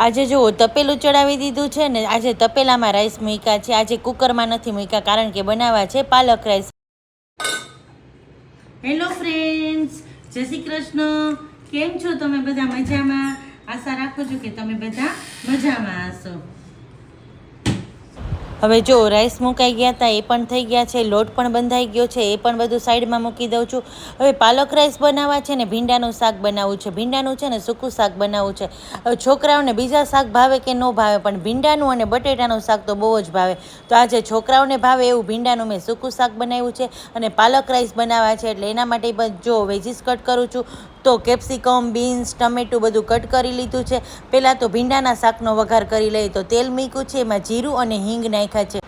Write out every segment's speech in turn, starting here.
આજે જો તપેલું ચડાવી દીધું છે ને, આજે તપેલામાં રાઈસ મૂક્યા છે, આજે કુકરમાં નથી મૂક્યા કારણ કે બનાવવા છે પાલક રાઈસ. હેલો ફ્રેન્ડ્સ, જય શ્રી કૃષ્ણ. કેમ છો તમે બધા? મજામાં? આશા રાખું છું કે તમે બધા મજામાં હશો. હવે જો રાઈસ મુકાઈ ગયા હતા, એ પણ થઈ ગયા છે, લોટ પણ બંધાઈ ગયો છે, એ પણ બધું સાઈડમાં મૂકી દઉં છું. હવે પાલક રાઈસ બનાવવા છે ને ભીંડાનું શાક બનાવવું છે. ભીંડાનું છે ને સૂકું શાક બનાવવું છે. હવે છોકરાઓને બીજા શાક ભાવે કે ન ભાવે, પણ ભીંડાનું અને બટેટાનું શાક તો બહુ જ ભાવે. તો આજે છોકરાઓને ભાવે એવું ભીંડાનું મેં સૂકું શાક બનાવ્યું છે અને પાલક રાઈસ બનાવવા છે. એટલે એના માટે જો વેજીસ કટ કરું છું. તો કેપ્સિકમ, બીન્સ, ટમેટું બધું કટ કરી લીધું છે. પહેલાં તો ભીંડાના શાકનો વઘાર કરી લઈએ. તો તેલ મૂક્યું છે, એમાં જીરું અને હિંગ નાખ્યા છે.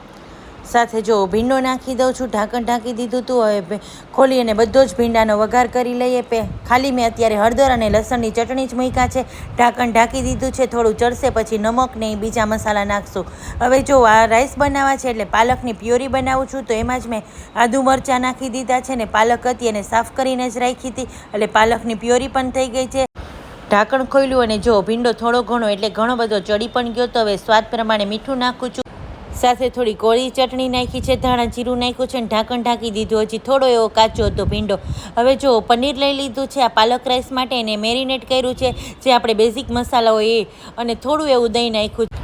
સાથે જો ભીંડો નાખી દઉં છું, ઢાંકણ ઢાંકી દીધું હતું. હવે ખોલી અને બધો જ ભીંડાનો વઘાર કરી લઈએ. ખાલી મેં અત્યારે હળદર અને લસણની ચટણી જ મૂક્યા છે. ઢાંકણ ઢાંકી દીધું છે. થોડું ચડશે પછી નમક ને બીજા મસાલા નાખશું. હવે જો આ રાઈસ બનાવવા છે એટલે પાલકની પ્યોરી બનાવું છું. તો એમાં જ મેં આદુ મરચાં નાખી દીધા છે ને પાલક હતી એને સાફ કરીને જ રાખી હતી, એટલે પાલકની પ્યોરી પણ થઈ ગઈ છે. ઢાંકણ ખોલ્યું અને જો ભીંડો થોડો ઘણો એટલે ઘણો બધો ચડી પણ ગયો. તો હવે સ્વાદ પ્રમાણે મીઠું નાખું છું. સાથે થોડી કોળી ચટણી નાખી છે, ધાણા જીરું નાખ્યું છે અને ઢાંકણ ઢાંકી દીધું. હજી થોડો એવો કાચો હતો ભીંડો. હવે જો પનીર લઈ લીધું છે આ પાલક રાઈસ માટે, એને મેરિનેટ કર્યું છે, જે આપણે બેઝિક મસાલા હોય એ, અને થોડું એવું દહીં નાખ્યું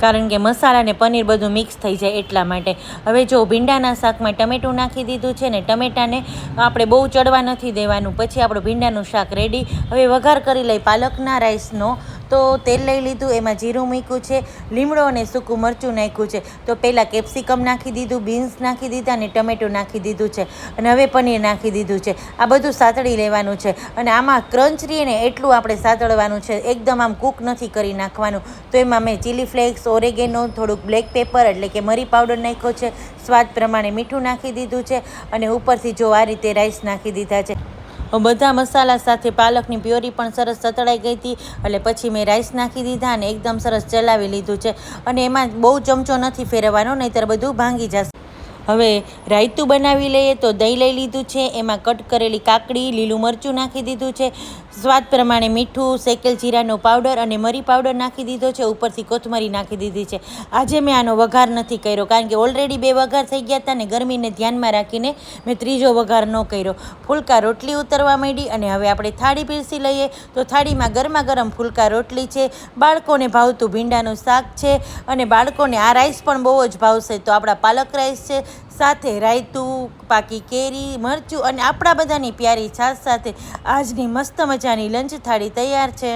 કારણ કે મસાલા ને પનીર બધું મિક્સ થઈ જાય એટલા માટે. હવે જો ભીંડાના શાકમાં ટમેટું નાખી દીધું છે ને ટમેટાને આપણે બહુ ચડવા નથી દેવાનું, પછી આપણું ભીંડાનું શાક રેડી. હવે વઘાર કરી લઈ પાલકના રાઈસનો. તો તેલ લઈ લીધું, એમાં જીરું મૂક્યું છે, લીમડો અને સૂકું મરચું નાખ્યું છે. તો પહેલાં કેપ્સિકમ નાખી દીધું, બીન્સ નાખી દીધા અને ટમેટું નાખી દીધું છે, અને હવે પનીર નાખી દીધું છે. આ બધું સાતળી લેવાનું છે અને આમાં ક્રંચ રહીએ ને એટલું આપણે સાતળવાનું છે, એકદમ આમ કૂક નથી કરી નાખવાનું. તો એમાં મેં ચીલી ફ્લેક્સ, ઓરેગેનો, થોડુંક બ્લેક પેપર એટલે કે મરી પાવડર નાખ્યો છે, સ્વાદ પ્રમાણે મીઠું નાખી દીધું છે, અને ઉપરથી જો આ રીતે રાઈસ નાખી દીધા છે. બધા મસાલા સાથે પાલકની પ્યોરી પણ સરસ સતળાઈ ગઈ હતી, એટલે પછી મેં રાઈસ નાખી દીધા અને એકદમ સરસ ચલાવી લીધું છે. અને એમાં બહુ ચમચો નથી ફેરવવાનો, નહીંતર બધું ભાંગી જશે. હવે રાયતું બનાવી લઈએ. તો દહીં લઈ લીધું છે, એમાં કટ કરેલી કાકડી, લીલું મરચું નાખી દીધું છે, સ્વાદ પ્રમાણે મીઠું, શેકેલ જીરાનો પાવડર અને મરી પાવડર નાખી દીધો છે, ઉપરથી કોથમરી નાખી દીધી છે. આજે મેં આનો વઘાર નથી કર્યો કારણ કે ઓલરેડી 2 વઘાર થઈ ગયા હતા ને ગરમીને ધ્યાનમાં રાખીને મેં ત્રીજો વઘાર ન કર્યો. ફુલકા રોટલી ઉતરવા માંડી અને હવે આપણે થાળી પીરસી લઈએ. તો થાળીમાં ગરમા ગરમ ફુલકા રોટલી છે, બાળકોને ભાવતું ભીંડાનું શાક છે, અને બાળકોને આ રાઈસ પણ બહુ જ ભાવશે. તો આપણા પાલક રાઈસ છે, સાથે રાયતું, પાકી કેરી, મરચું અને આપણા બધાની પ્યારી છાશ સાથે આજની મસ્ત મજાની લંચ થાળી તૈયાર છે.